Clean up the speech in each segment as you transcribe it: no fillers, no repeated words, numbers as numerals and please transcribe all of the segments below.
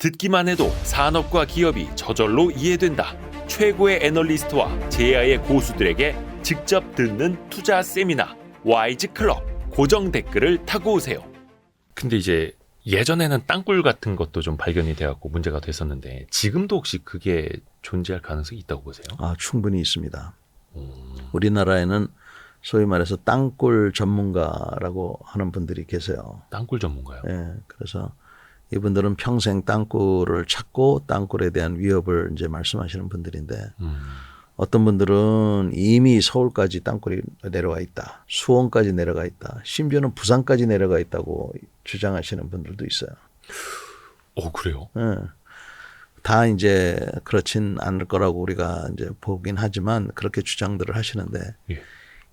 듣기만 해도 산업과 기업이 저절로 이해된다. 최고의 애널리스트와 제야의 고수들에게 직접 듣는 투자 세미나 와이즈 클럽. 고정 댓글을 타고 오세요. 근데 이제 예전에는 땅굴 같은 것도 좀 발견이 돼갖고 문제가 됐었는데 지금도 혹시 그게 존재할 가능성이 있다고 보세요? 충분히 있습니다. 우리나라에는 소위 말해서 땅굴 전문가라고 하는 분들이 계세요. 땅굴 전문가요? 예, 그래서 이분들은 평생 땅굴을 찾고 땅굴에 대한 위협을 이제 말씀하시는 분들인데 어떤 분들은 이미 서울까지 땅굴이 내려가 있다. 수원까지 내려가 있다. 심지어는 부산까지 내려가 있다고 주장하시는 분들도 있어요. 그래요? 예. 다 이제 그렇진 않을 거라고 우리가 이제 보긴 하지만 그렇게 주장들을 하시는데 예.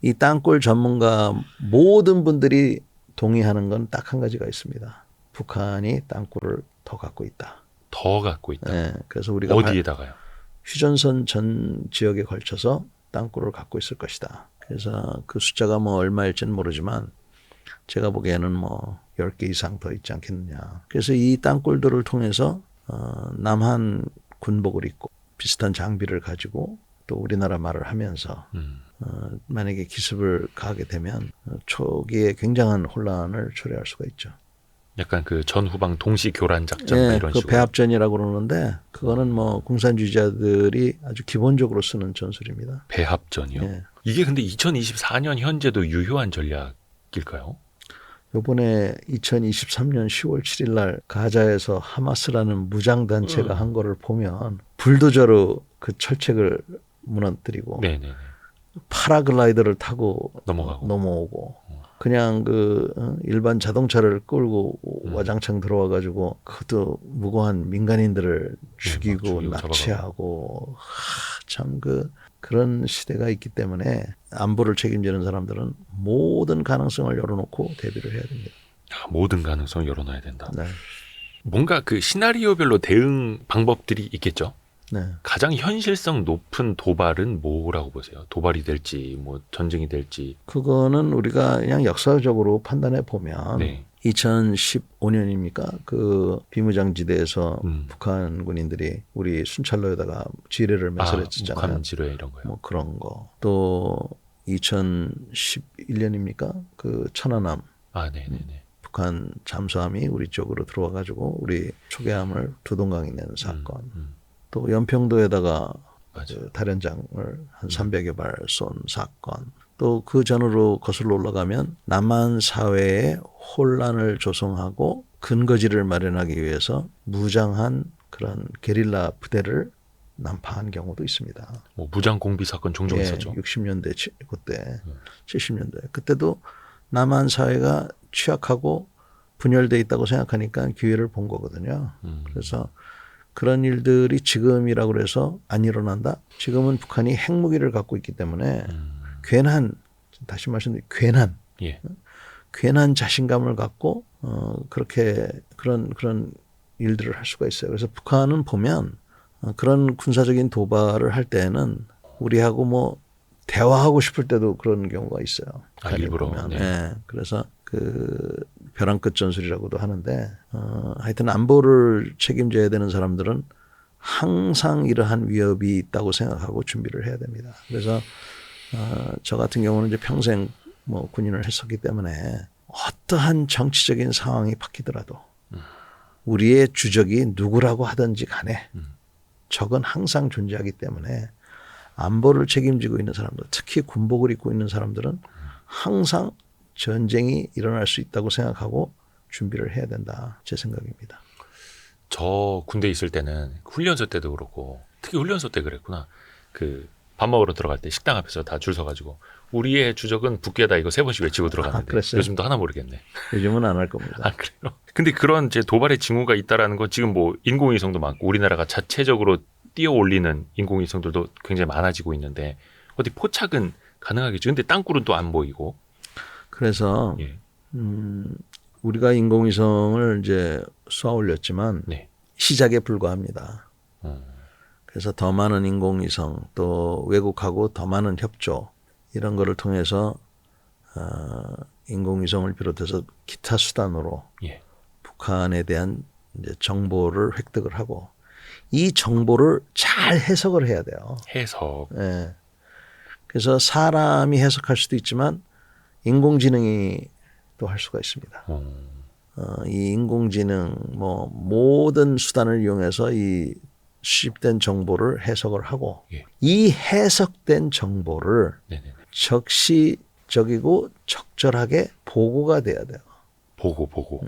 이 땅굴 전문가 모든 분들이 동의하는 건 딱 한 가지가 있습니다. 북한이 땅굴을 더 갖고 있다. 더 갖고 있다. 네, 그래서 우리가 어디에다가요? 휴전선 전 지역에 걸쳐서 땅굴을 갖고 있을 것이다. 그래서 그 숫자가 뭐 얼마일지는 모르지만 제가 보기에는 뭐 10개 이상 더 있지 않겠느냐. 그래서 이 땅굴들을 통해서 남한 군복을 입고 비슷한 장비를 가지고 또 우리나라 말을 하면서 만약에 기습을 가하게 되면 초기에 굉장한 혼란을 초래할 수가 있죠. 약간 그 전후방 동시 교란 작전 네, 이런 그 식으로. 배합전이라고 그러는데 그거는 뭐 공산주의자들이 아주 기본적으로 쓰는 전술입니다. 배합전이요? 네. 이게 근데 2024년 현재도 유효한 전략일까요? 요번에 2023년 10월 7일 날 가자에서 하마스라는 무장단체가 한 거를 보면 불도저로 그 철책을 무너뜨리고 네네네. 파라글라이더를 타고 넘어오고. 그냥 일반 자동차를 끌고 와장창 들어와 가지고 그것도 무고한 민간인들을 죽이고 납치하고 참 그런 시대가 있기 때문에 안보를 책임지는 사람들은 모든 가능성을 열어놓고 대비를 해야 됩니다. 모든 가능성을 열어놔야 된다. 네. 뭔가 그 시나리오별로 대응 방법들이 있겠죠? 네. 가장 현실성 높은 도발은 뭐라고 보세요? 도발이 될지 뭐 전쟁이 될지. 그거는 우리가 그냥 역사적으로 판단해 보면 네. 2015년입니까? 그 비무장지대에서 북한 군인들이 우리 순찰로에다가 지뢰를 매설했었잖아요. 북한 지뢰 이런 거요. 뭐 그런 거. 또 2011년입니까? 그 천안함. 네네네. 북한 잠수함이 우리 쪽으로 들어와 가지고 우리 초계함을 두동강에 내는 사건. 또 연평도에다가 그 다련장을 한 300여 발 쏜 사건. 또 그 전으로 거슬러 올라가면 남한 사회에 혼란을 조성하고 근거지를 마련하기 위해서 무장한 그런 게릴라 부대를 난파한 경우도 있습니다. 뭐 무장 공비 사건 종종 있었죠. 60년대 그때 70년대 그때도 남한 사회가 취약하고 분열돼 있다고 생각하니까 기회를 본 거거든요. 그래서 그런 일들이 지금이라고 해서 안 일어난다? 지금은 북한이 핵무기를 갖고 있기 때문에 다시 말씀드리면 괜한 자신감을 갖고 그렇게 그런 일들을 할 수가 있어요. 그래서 북한은 보면 그런 군사적인 도발을 할 때에는 우리하고 뭐 대화하고 싶을 때도 그런 경우가 있어요. 일부러. 네. 그래서 그 벼랑 끝 전술이라고도 하는데 하여튼 안보를 책임져야 되는 사람들은 항상 이러한 위협이 있다고 생각하고 준비를 해야 됩니다. 그래서 저 같은 경우는 이제 평생 뭐 군인을 했었기 때문에 어떠한 정치적인 상황이 바뀌더라도 우리의 주적이 누구라고 하든지 간에 적은 항상 존재하기 때문에 안보를 책임지고 있는 사람들, 특히 군복을 입고 있는 사람들은 항상 전쟁이 일어날 수 있다고 생각하고 준비를 해야 된다. 제 생각입니다. 저 군대 있을 때는 훈련소 때도 그렇고 특히 훈련소 때 그랬구나. 그 밥 먹으러 들어갈 때 식당 앞에서 다 줄 서가지고 우리의 주적은 북괴다 이거 3번씩 외치고 들어갔는데 요즘도 하나 모르겠네. 요즘은 안 할 겁니다. 그래요? 근데 그런 이제 도발의 징후가 있다라는 건 지금 뭐 인공위성도 많고 우리나라가 자체적으로 띄어 올리는 인공위성들도 굉장히 많아지고 있는데 어디 포착은 가능하겠죠. 근데 땅굴은 또 안 보이고. 그래서 우리가 인공위성을 이제 쏘아 올렸지만 시작에 불과합니다. 그래서 더 많은 인공위성 또 외국하고 더 많은 협조 이런 거를 통해서 인공위성을 비롯해서 기타 수단으로 북한에 대한 이제 정보를 획득을 하고 이 정보를 잘 해석을 해야 돼요. 해석. 예. 그래서 사람이 해석할 수도 있지만 인공지능이 또 할 수가 있습니다. 이 인공지능 뭐 모든 수단을 이용해서 이 수집된 정보를 해석을 하고 예. 이 해석된 정보를 네네. 적시적이고 적절하게 보고가 돼야 돼요. 보고.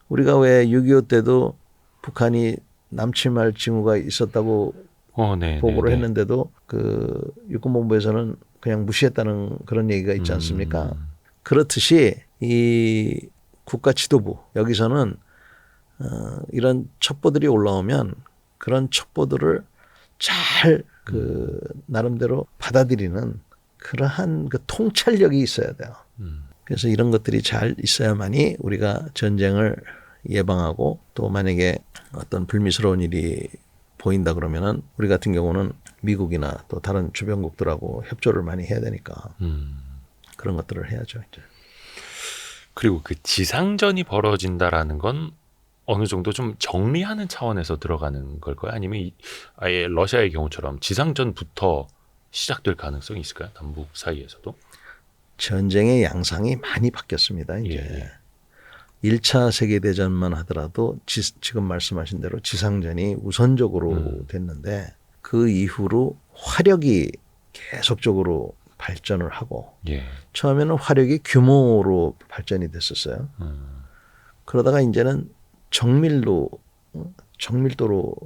우리가 왜 6.25 때도 북한이 남침할 징후가 있었다고 네, 보고를 네, 네. 했는데도 그 육군본부에서는 그냥 무시했다는 그런 얘기가 있지 않습니까? 그렇듯이 이 국가지도부 여기서는 이런 첩보들이 올라오면 그런 첩보들을 잘 그 나름대로 받아들이는 그러한 그 통찰력이 있어야 돼요. 그래서 이런 것들이 잘 있어야만이 우리가 전쟁을 예방하고 또 만약에 어떤 불미스러운 일이 보인다 그러면은 우리 같은 경우는 미국이나 또 다른 주변국들하고 협조를 많이 해야 되니까 그런 것들을 해야죠. 이제. 그리고 그 지상전이 벌어진다라는 건 어느 정도 좀 정리하는 차원에서 들어가는 걸까요? 아니면 아예 러시아의 경우처럼 지상전부터 시작될 가능성이 있을까요? 남북 사이에서도? 전쟁의 양상이 많이 바뀌었습니다. 이제 1차 세계대전만 하더라도 지금 말씀하신 대로 지상전이 우선적으로 됐는데 그 이후로 화력이 계속적으로 발전을 하고 처음에는 화력이 규모로 발전이 됐었어요. 그러다가 이제는 정밀도로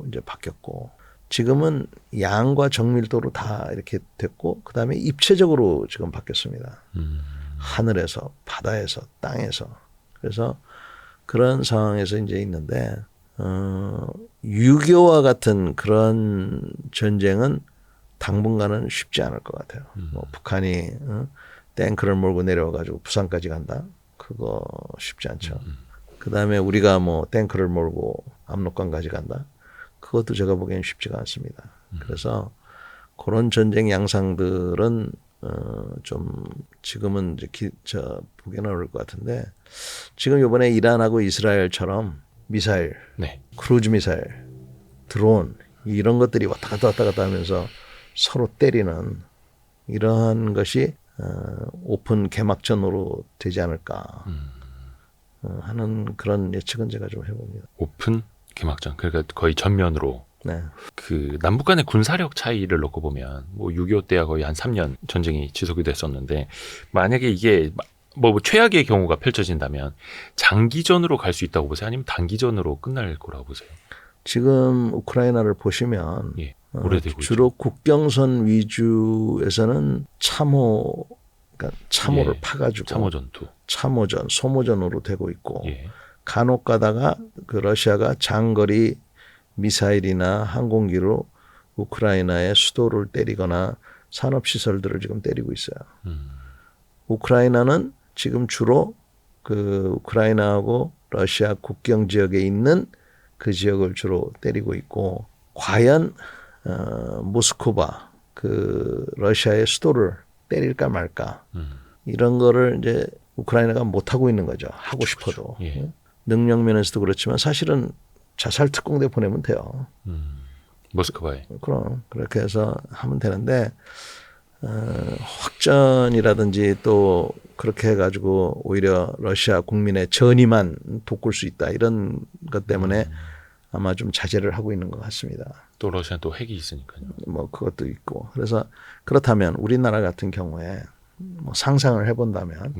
이제 바뀌었고 지금은 양과 정밀도로 다 이렇게 됐고 그다음에 입체적으로 지금 바뀌었습니다. 하늘에서 바다에서 땅에서 그래서 그런 상황에서 이제 있는데 6.25와 같은 그런 전쟁은 당분간은 쉽지 않을 것 같아요. 뭐 북한이 탱크를 몰고 내려와가지고 부산까지 간다? 그거 쉽지 않죠. 그다음에 우리가 뭐 탱크를 몰고 압록강까지 간다? 그것도 제가 보기엔 쉽지가 않습니다. 그래서 그런 전쟁 양상들은 좀 지금은 이제 보기는 어려울 것 같은데 지금 이번에 이란하고 이스라엘처럼 미사일, 크루즈 미사일, 드론 이런 것들이 왔다 갔다 하면서 서로 때리는 이러한 것이 오픈 개막전으로 되지 않을까 하는 그런 예측은 제가 좀 해봅니다. 오픈 개막전 그러니까 거의 전면으로. 네. 그 남북 간의 군사력 차이를 놓고 보면 뭐 6.25 때야 거의 한 3년 전쟁이 지속이 됐었는데 만약에 이게 뭐 최악의 경우가 펼쳐진다면 장기전으로 갈 수 있다고 보세요? 아니면 단기전으로 끝날 거라고 보세요? 지금 우크라이나를 보시면 오래되고 주로 있죠. 국경선 위주에서는 그러니까 참호를 파가지고 참호 전투, 참호전, 소모전으로 되고 있고 간혹 가다가 그 러시아가 장거리 미사일이나 항공기로 우크라이나의 수도를 때리거나 산업시설들을 지금 때리고 있어요. 우크라이나는 지금 주로 그 우크라이나하고 러시아 국경 지역에 있는 그 지역을 주로 때리고 있고 과연 모스크바 그 러시아의 수도를 때릴까 말까 이런 거를 이제 우크라이나가 못 하고 있는 거죠. 하고 싶어도 능력 면에서도 그렇지만 사실은 자살 특공대 보내면 돼요. 모스크바에. 그럼 그렇게 해서 하면 되는데 확전이라든지 또 그렇게 해가지고 오히려 러시아 국민의 전의만 돋굴 수 있다 이런 것 때문에 아마 좀 자제를 하고 있는 것 같습니다. 또 러시아는 또 핵이 있으니까요. 뭐 그것도 있고 그래서 그렇다면 우리나라 같은 경우에 뭐 상상을 해본다면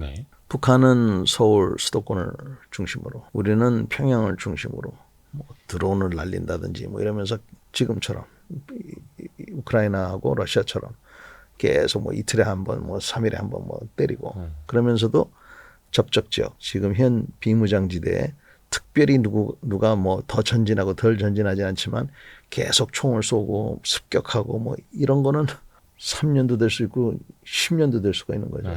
북한은 서울 수도권을 중심으로 우리는 평양을 중심으로 뭐 드론을 날린다든지 뭐 이러면서 지금처럼 우크라이나하고 러시아처럼 계속 뭐 이틀에 한 번, 뭐 3일에 한 번 뭐 때리고 그러면서도 접촉 지역 지금 현 비무장지대에 특별히 누가 뭐 더 전진하고 덜 전진하지 않지만 계속 총을 쏘고 습격하고 뭐 이런 거는 3년도 될 수 있고 10년도 될 수가 있는 거죠.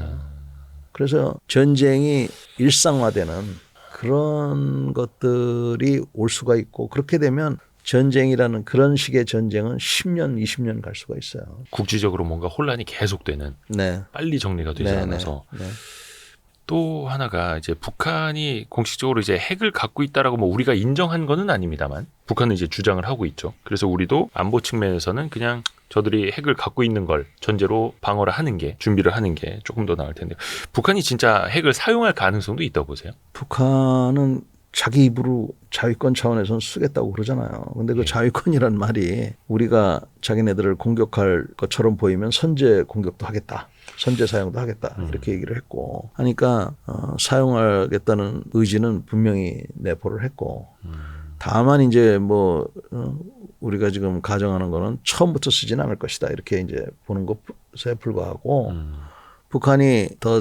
그래서 전쟁이 일상화되는 그런 것들이 올 수가 있고 그렇게 되면 전쟁이라는 그런 식의 전쟁은 10년, 20년 갈 수가 있어요. 국지적으로 뭔가 혼란이 계속되는 빨리 정리가 되지 않아서 또 하나가 이제 북한이 공식적으로 이제 핵을 갖고 있다라고 뭐 우리가 인정한 거는 아닙니다만 북한은 이제 주장을 하고 있죠. 그래서 우리도 안보 측면에서는 그냥 저들이 핵을 갖고 있는 걸 전제로 방어를 하는 게 준비를 하는 게 조금 더 나을 텐데 북한이 진짜 핵을 사용할 가능성도 있다고 보세요? 북한은 자기 입으로 자위권 차원에서는 쓰겠다고 그러잖아요. 근데 그 자위권이란 말이 우리가 자기네들을 공격할 것처럼 보이면 선제 공격도 하겠다. 선제 사용도 하겠다. 이렇게 얘기를 했고 하니까 사용하겠다는 의지는 분명히 내포를 했고 다만 이제 뭐 우리가 지금 가정하는 거는 처음부터 쓰지는 않을 것이다. 이렇게 이제 보는 것에 불과하고 북한이 더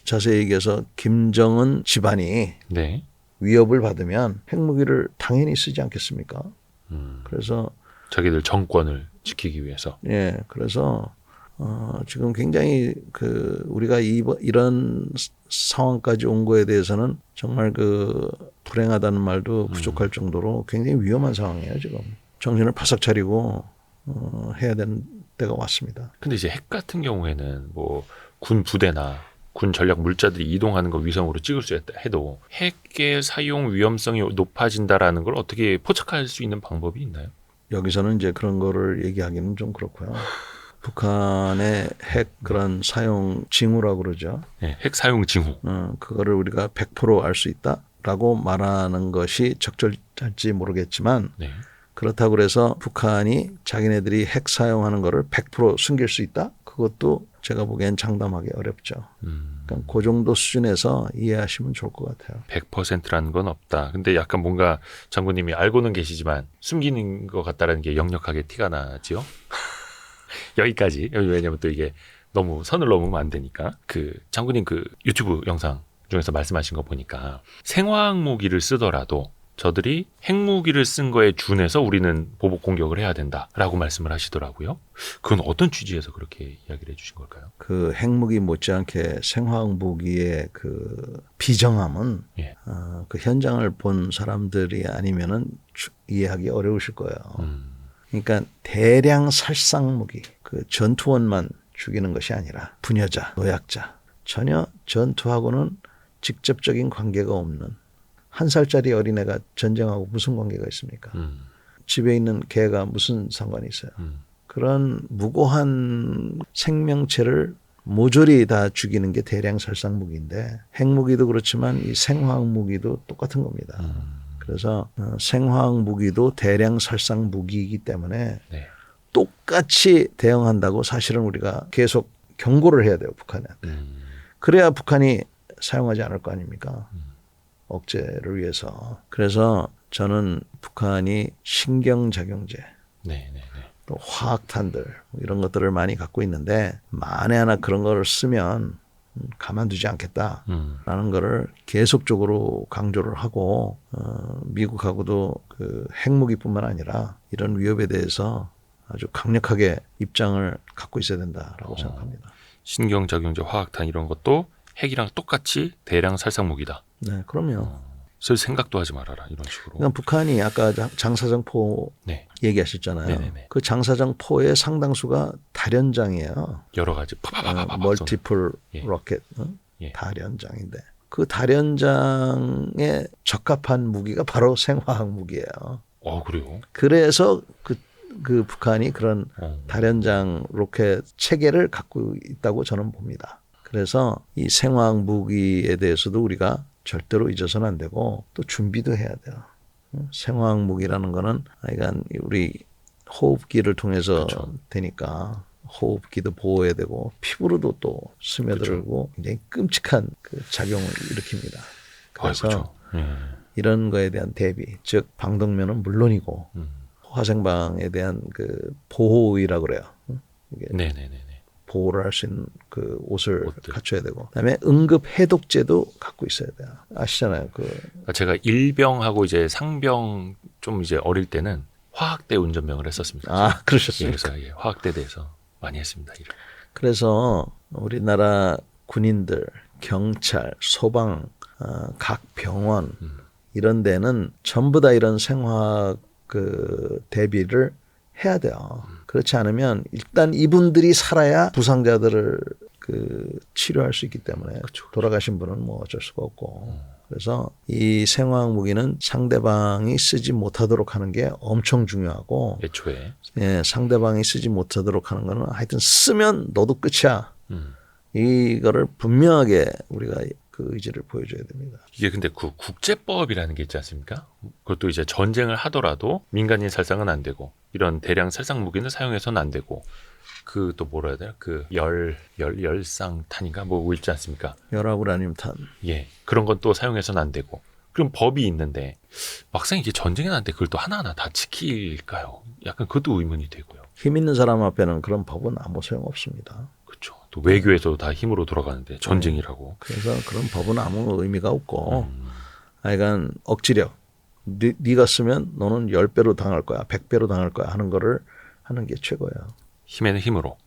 자세히 얘기해서 김정은 집안이 네. 위협을 받으면 핵무기를 당연히 쓰지 않겠습니까? 그래서 자기들 정권을 지키기 위해서. 예, 그래서 지금 굉장히 우리가 이런 상황까지 온 거에 대해서는 정말 불행하다는 말도 부족할 정도로 굉장히 위험한 상황이에요, 지금. 정신을 바싹 차리고 해야 되는 때가 왔습니다. 근데 이제 핵 같은 경우에는 뭐 군 부대나 군 전략 물자들이 이동하는 거 위성으로 찍을 수 있다 해도 핵의 사용 위험성이 높아진다라는 걸 어떻게 포착할 수 있는 방법이 있나요? 여기서는 이제 그런 거를 얘기하기는 좀 그렇고요. 북한의 핵 그런 사용 징후라고 그러죠. 네, 핵 사용 징후. 그거를 우리가 100% 알 수 있다라고 말하는 것이 적절할지 모르겠지만 네. 그렇다고 해서 북한이 자기네들이 핵 사용하는 거를 100% 숨길 수 있다? 그것도 제가 보기엔 장담하기 어렵죠. 그러니까 그 정도 수준에서 이해하시면 좋을 것 같아요. 100%라는 건 없다. 근데 약간 뭔가 장군님이 알고는 계시지만 숨기는 것 같다라는 게 역력하게 티가 나지요. 여기까지. 왜냐면 또 이게 너무 선을 넘으면 안 되니까. 장군님 유튜브 영상 중에서 말씀하신 거 보니까 생화학 무기를 쓰더라도 저들이 핵무기를 쓴 거에 준해서 우리는 보복 공격을 해야 된다라고 말씀을 하시더라고요. 그건 어떤 취지에서 그렇게 이야기를 해주신 걸까요? 그 핵무기 못지않게 생화학 무기의 비정함은 예. 그 현장을 본 사람들이 아니면은 이해하기 어려우실 거예요. 그러니까 대량 살상 무기, 전투원만 죽이는 것이 아니라 부녀자, 노약자, 전혀 전투하고는 직접적인 관계가 없는 1살짜리 어린애가 전쟁하고 무슨 관계가 있습니까? 집에 있는 개가 무슨 상관이 있어요? 그런 무고한 생명체를 모조리 다 죽이는 게 대량 살상 무기인데 핵무기도 그렇지만 이 생화학 무기도 똑같은 겁니다. 그래서 생화학 무기도 대량 살상 무기이기 때문에 네. 똑같이 대응한다고 사실은 우리가 계속 경고를 해야 돼요, 북한한테. 그래야 북한이 사용하지 않을 거 아닙니까? 억제를 위해서. 그래서 저는 북한이 신경작용제, 또 화학탄들 이런 것들을 많이 갖고 있는데 만에 하나 그런 거를 쓰면 가만두지 않겠다라는 거를 계속적으로 강조를 하고 미국하고도 핵무기뿐만 아니라 이런 위협에 대해서 아주 강력하게 입장을 갖고 있어야 된다라고 생각합니다. 신경작용제, 화학탄 이런 것도 핵이랑 똑같이 대량 살상무기다. 네, 그럼요. 쓸 생각도 하지 말아라 이런 식으로. 그러니까 북한이 아까 장사정포 네. 얘기하셨잖아요. 네네네. 그 장사정포의 상당수가 다련장이에요. 여러 가지 멀티플 로켓 다련장인데 그 다련장에 적합한 무기가 바로 생화학 무기예요. 그래요? 그래서 그 북한이 그런 다련장 로켓 체계를 갖고 있다고 저는 봅니다. 그래서 이 생화학 무기에 대해서도 우리가 절대로 잊어서는 안 되고 또 준비도 해야 돼요. 생화학 무기라는 거는 우리 호흡기를 통해서 그렇죠. 되니까 호흡기도 보호해야 되고 피부로도 또 스며들고 그렇죠. 굉장히 끔찍한 작용을 일으킵니다. 그래서 그렇죠. 이런 거에 대한 대비, 즉 방독면은 물론이고 화생방에 대한 보호의라고 그래요. 네네네. 보호를 할 수 있는 옷을 갖춰야 되고, 그다음에 응급 해독제도 갖고 있어야 돼요. 아시잖아요. 제가 일병하고 이제 상병 좀 이제 어릴 때는 화학대 운전병을 했었습니다. 아, 그러셨습니까? 그래서 화학대 대해서 많이 했습니다. 일을. 그래서 우리나라 군인들, 경찰, 소방, 각 병원 이런 데는 전부 다 이런 생화학 대비를 해야 돼요. 그렇지 않으면 일단 이분들이 살아야 부상자들을 치료할 수 있기 때문에 그쵸. 돌아가신 분은 뭐 어쩔 수가 없고 그래서 이 생화학 무기는 상대방이 쓰지 못하도록 하는 게 엄청 중요하고 애초에 예, 상대방이 쓰지 못하도록 하는 거는 하여튼 쓰면 너도 끝이야. 이거를 분명하게 우리가 그 의지를 보여줘야 됩니다. 이게 근데 그 국제법이라는 게 있지 않습니까? 그것도 이제 전쟁을 하더라도 민간인 살상은 안 되고 이런 대량 살상 무기는 사용해서는 안 되고 그 또 뭐라 해야 되나? 그 열상탄인가 뭐 있지 않습니까? 열화우라늄탄. 예. 그런 건 또 사용해서는 안 되고. 그럼 법이 있는데 막상 이게 전쟁이 나는데 그걸 또 하나하나 다 지킬까요? 약간 그것도 의문이 되고요. 힘 있는 사람 앞에는 그런 법은 아무 소용 없습니다. 그렇죠. 또 외교에서도 다 힘으로 돌아가는데 전쟁이라고. 그래서 그런 법은 아무 의미가 없고 하여간 억지력. 네가 쓰면 너는 10배로 당할 거야. 100배로 당할 거야 하는 거를 하는 게 최고예요. 힘에는 힘으로.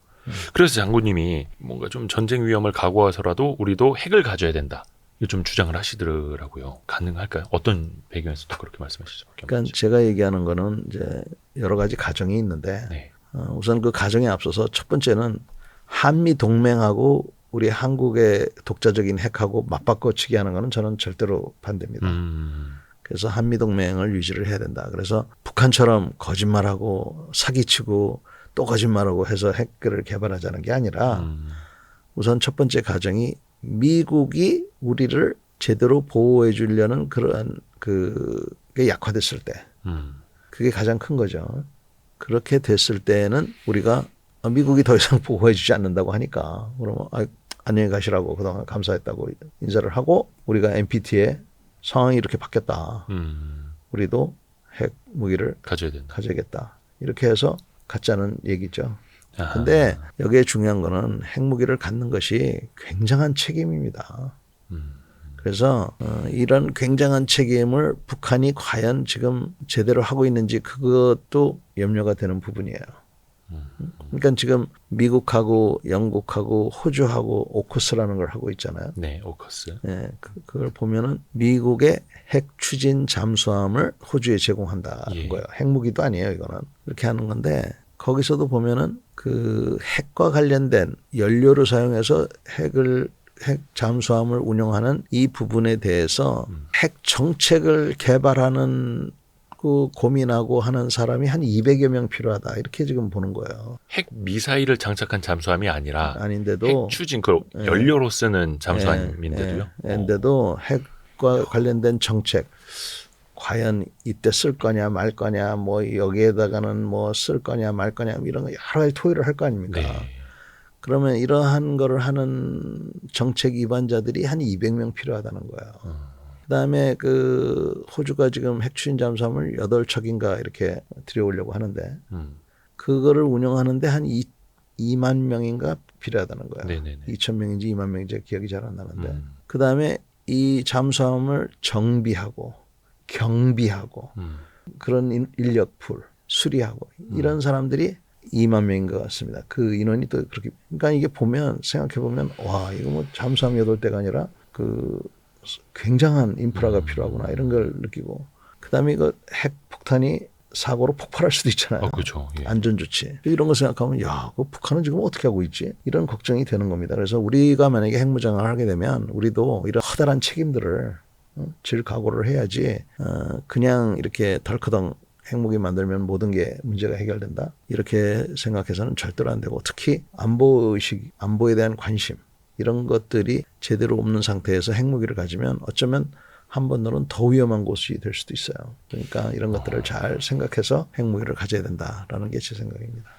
그래서 장군님이 뭔가 좀 전쟁 위험을 각오해서라도 우리도 핵을 가져야 된다. 이거 좀 주장을 하시더라고요. 가능할까요? 어떤 배경에서도 그렇게 말씀하시죠? 그러니까 제가 얘기하는 거는 이제 여러 가지 가정이 있는데 네. 우선 그 가정에 앞서서 첫 번째는 한미 동맹하고 우리 한국의 독자적인 핵하고 맞바꿔치기 하는 거는 저는 절대로 반대입니다. 그래서 한미 동맹을 유지를 해야 된다. 그래서 북한처럼 거짓말하고 사기치고 또 거짓말하고 해서 핵을 개발하자는 게 아니라 우선 첫 번째 가정이 미국이 우리를 제대로 보호해 주려는 그러한 그게 약화됐을 때 그게 가장 큰 거죠. 그렇게 됐을 때는 우리가 미국이 더 이상 보호해 주지 않는다고 하니까 그러면 안녕히 가시라고 그동안 감사했다고 인사를 하고 우리가 NPT에 상황이 이렇게 바뀌었다. 우리도 핵 무기를 가져야겠다. 이렇게 해서 갖자는 얘기죠. 근데 여기에 중요한 거는 핵무기를 갖는 것이 굉장한 책임입니다. 그래서 이런 굉장한 책임을 북한이 과연 지금 제대로 하고 있는지 그것도 염려가 되는 부분이에요. 그러니까 지금 미국하고 영국하고 호주하고 오커스라는 걸 하고 있잖아요. 네, 오커스. 네, 그걸 보면은 미국의 핵 추진 잠수함을 호주에 제공한다는 거예요. 핵무기도 아니에요, 이거는. 이렇게 하는 건데 거기서도 보면은 그 핵과 관련된 연료를 사용해서 핵 잠수함을 운영하는 이 부분에 대해서 핵 정책을 개발하는 그 고민하고 하는 사람이 한 200여 명 필요하다. 이렇게 지금 보는 거예요. 핵 미사일을 장착한 잠수함이 아닌데도 핵 추진 그 연료로 쓰는 잠수함인데도요. 인데도 핵과 관련된 정책 과연 이때 쓸 거냐 말 거냐 뭐 여기에다가는 뭐 쓸 거냐 말 거냐 이런 거 여러 가지 토의를 할 거 아닙니까? 네. 그러면 이러한 거를 하는 정책 위반자들이 한 200명 필요하다는 거예요. 그다음에 그 호주가 지금 핵추진 잠수함을 8척인가 이렇게 들여오려고 하는데 그거를 운영하는데 한 2만 명인가 필요하다는 거예요. 네네네. 2,000명인지 2만 명인지 기억이 잘 안 나는데 그다음에 이 잠수함을 정비하고 경비하고 그런 인력풀 수리하고 이런 사람들이 2만 명인 것 같습니다. 그 인원이 또 그렇게 그러니까 이게 보면 생각해 보면 와 이거 뭐 잠수함 8대가 아니라 그 굉장한 인프라가 필요하구나 이런 걸 느끼고 그다음에 이거 핵 폭탄이 사고로 폭발할 수도 있잖아요. 그렇죠. 예. 안전조치 이런 거 생각하면 야, 그 북한은 지금 어떻게 하고 있지? 이런 걱정이 되는 겁니다. 그래서 우리가 만약에 핵무장을 하게 되면 우리도 이런 커다란 책임들을 질 각오를 해야지 그냥 이렇게 덜커덩 핵무기 만들면 모든 게 문제가 해결된다 이렇게 생각해서는 절대로 안 되고 특히 안보의식, 안보에 대한 관심 이런 것들이 제대로 없는 상태에서 핵무기를 가지면 어쩌면 한번으로는 더 위험한 곳이 될 수도 있어요. 그러니까 이런 것들을 잘 생각해서 핵무기를 가져야 된다라는 게 제 생각입니다.